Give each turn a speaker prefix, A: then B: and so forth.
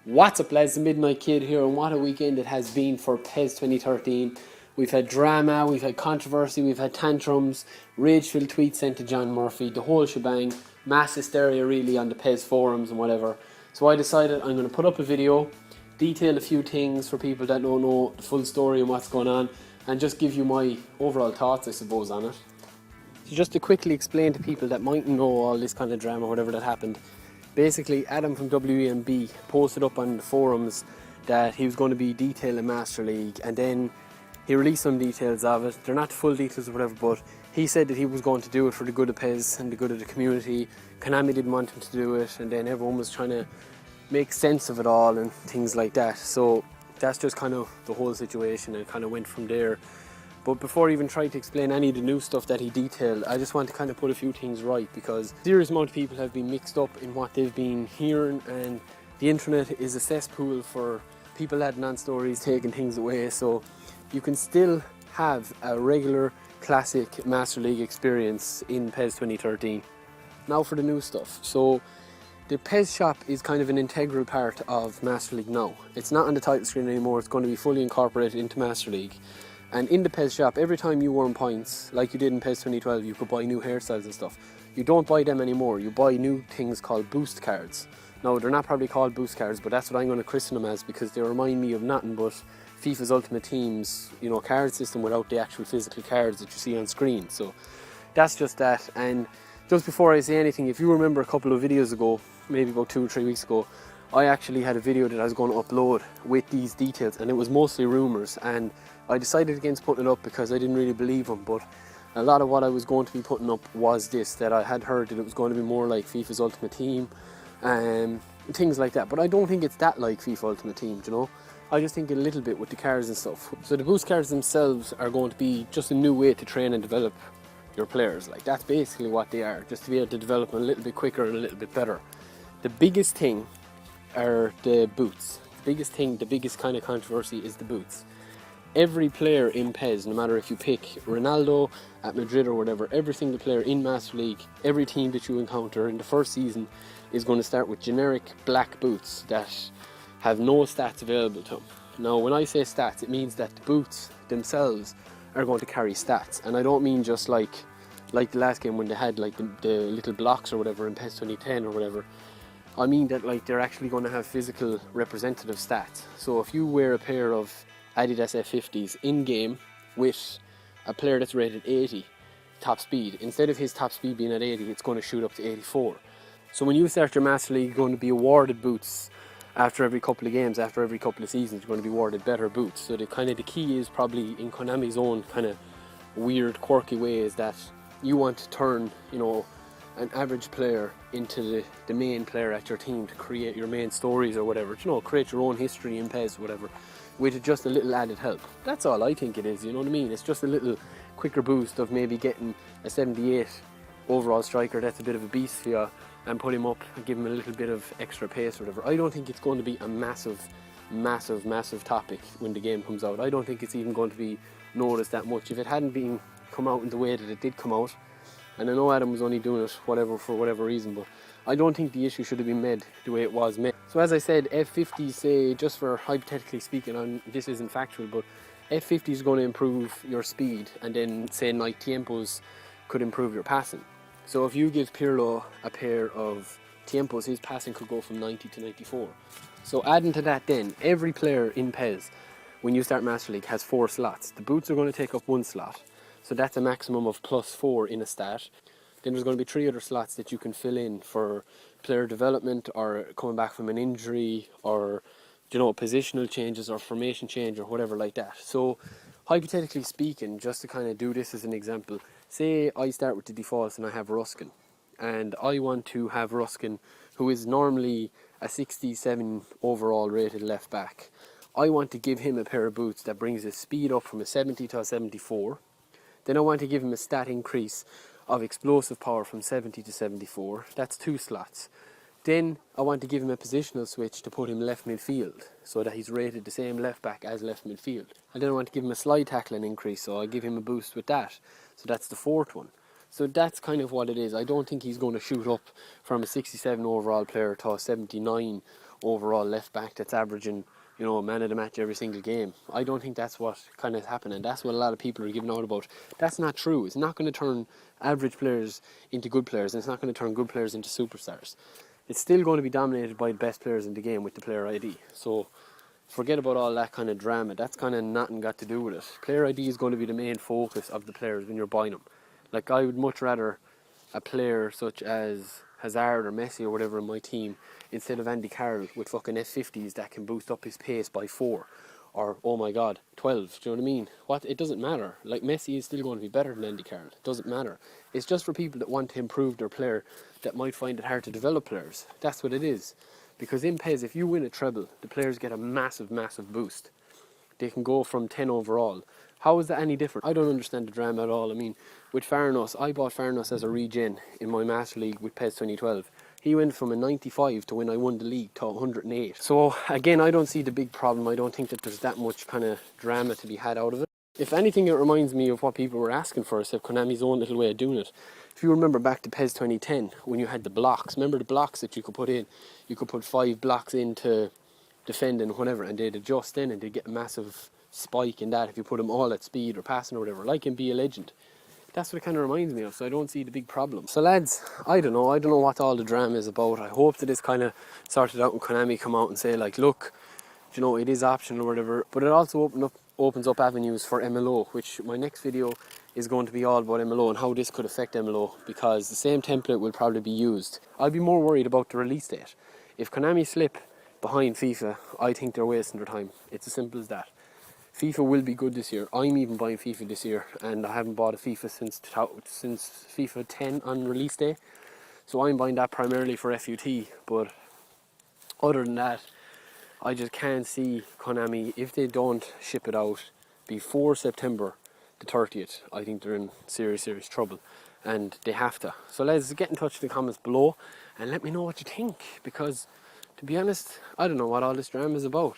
A: What's up, lads? The Midnight Kid here, and what a weekend it has been for PES 2013. We've had drama, we've had controversy, we've had tantrums, rage-filled tweets sent to John Murphy, the whole shebang, mass hysteria really on the PES forums and whatever. So I decided I'm going to put up a video, detail a few things for people that don't know the full story and what's going on, and just give you my overall thoughts, I suppose, on it. So just to quickly explain to people that mightn't know all this kind of drama or whatever that happened, basically Adam from WEMB posted up on the forums that he was going to be detailing Master League, and then he released some details of it. They're not full details or whatever, but he said that he was going to do it for the good of PES and the good of the community. Konami didn't want him to do it, and then everyone was trying to make sense of it all and things like that. So that's just kind of the whole situation, and kind of went from there. But before I even try to explain any of the new stuff that he detailed, I just want to kind of put a few things right, because a serious amount of people have been mixed up in what they've been hearing, and the internet is a cesspool for people adding on stories, taking things away. So you can still have a regular classic Master League experience in PES 2013. Now for the new stuff. So the PES shop is kind of an integral part of Master League now. It's not on the title screen anymore, it's going to be fully incorporated into Master League. And in the PES shop, every time you earn points, like you did in PES 2012, you could buy new hairstyles and stuff. You don't buy them anymore, you buy new things called boost cards. Now, they're not probably called boost cards, but that's what I'm going to christen them as, because they remind me of nothing but FIFA's Ultimate Team's, card system without the actual physical cards that you see on screen. So that's just that. And just before I say anything, if you remember a couple of videos ago, maybe about 2 or 3 weeks ago, I actually had a video that I was going to upload with these details, and it was mostly rumours, and I decided against putting it up because I didn't really believe them. But a lot of what I was going to be putting up was this, that I had heard that it was going to be more like FIFA's Ultimate Team and things like that. But I don't think it's that like FIFA Ultimate Team, I just think a little bit with the cards and stuff. So the boost cards themselves are going to be just a new way to train and develop your players. Like, that's basically what they are, just to be able to develop them a little bit quicker and a little bit better. The biggest thing are the boots. The biggest kind of controversy is the boots. Every player in PES, no matter if you pick Ronaldo at Madrid or whatever, every single player in Master League, every team that you encounter in the first season is going to start with generic black boots that have no stats available to them. Now, when I say stats, it means that the boots themselves are going to carry stats, and I don't mean just like the last game when they had like the little blocks or whatever in PES 2010 or whatever. I mean that like they're actually going to have physical representative stats. So if you wear a pair of Adidas F50s in-game with a player that's rated 80 top speed, instead of his top speed being at 80, it's going to shoot up to 84. So when you start your Master League, you're going to be awarded boots after every couple of games, after every couple of seasons. You're going to be awarded better boots. So the key is probably in Konami's own kind of weird, quirky way, is that you want to turn, an average player into the main player at your team to create your main stories or whatever. Create your own history in PES, whatever, with just a little added help. That's all I think it is, you know what I mean? It's just a little quicker boost of maybe getting a 78 overall striker that's a bit of a beast for you, and put him up and give him a little bit of extra pace or whatever. I don't think it's going to be a massive topic when the game comes out. I don't think it's even going to be noticed that much. If it hadn't been come out in the way that it did come out, and I know Adam was only doing it for whatever reason, but I don't think the issue should have been made the way it was made. So as I said, F50, say, just for hypothetically speaking, this isn't factual, but F50 is going to improve your speed, and then say like tiempos could improve your passing. So if you give Pirlo a pair of tiempos, his passing could go from 90 to 94. So adding to that then, every player in PES, when you start Master League, has 4 slots. The boots are going to take up 1 slot. So that's a maximum of +4 in a stat. Then there's going to be 3 other slots that you can fill in for player development, or coming back from an injury, or positional changes or formation change or whatever like that. So hypothetically speaking, just to kind of do this as an example, say I start with the defaults and I have Ruskin, and I want to have Ruskin, who is normally a 67 overall rated left back. I want to give him a pair of boots that brings his speed up from a 70 to a 74. Then I want to give him a stat increase of explosive power from 70 to 74. That's 2 slots. Then I want to give him a positional switch to put him left midfield, so that he's rated the same left back as left midfield. And then I want to give him a slide tackling increase, so I give him a boost with that. So that's the 4th one. So that's kind of what it is. I don't think he's going to shoot up from a 67 overall player to a 79 overall left back that's averaging, you know, man of the match every single game. I don't think that's what kind of happened, and that's what a lot of people are giving out about. That's not true. It's not going to turn average players into good players, and it's not going to turn good players into superstars. It's still going to be dominated by the best players in the game with the player ID. So forget about all that kind of drama. That's kind of nothing got to do with it. Player ID is going to be the main focus of the players when you're buying them. Like, I would much rather a player such as Hazard or Messi or whatever in my team instead of Andy Carroll with fucking F50s that can boost up his pace by 4 or, oh my god, 12. Do you know what I mean? It doesn't matter. Like, Messi is still going to be better than Andy Carroll. It doesn't matter. It's just for people that want to improve their player that might find it hard to develop players. That's what it is. Because in PES, if you win a treble, the players get a massive, massive boost. They can go from 10 overall. How is that any different? I don't understand the drama at all. I mean, with Farnos, I bought Farnos as a regen in my Master League with PES 2012. He went from a 95 to when I won the league to 108. So again, I don't see the big problem. I don't think that there's that much kind of drama to be had out of it. If anything, it reminds me of what people were asking for, except Konami's own little way of doing it. If you remember back to PES 2010, when you had the blocks, remember the blocks that you could put in? You could put 5 blocks into defend and whatever, and they'd adjust then, and they'd get a massive spike in that if you put them all at speed or passing or whatever, like in Be a Legend. That's what it kind of reminds me of, so I don't see the big problem. So lads, I don't know what all the drama is about. I hope that this kind of sorted out and Konami come out and say, like, look, you know, it is optional or whatever, but it also opens up avenues for MLO, which my next video is going to be all about MLO and how this could affect MLO, because the same template will probably be used. I'd be more worried about the release date. If Konami slip behind FIFA, I think they're wasting their time. It's as simple as that. FIFA will be good this year. I'm even buying FIFA this year, and I haven't bought a FIFA since FIFA 10 on release day. So I'm buying that primarily for FUT, but other than that, I just can't see Konami, if they don't ship it out before September the 30th, I think they're in serious, serious trouble, and they have to. So let's get in touch in the comments below and let me know what you think, because to be honest, I don't know what all this drama is about.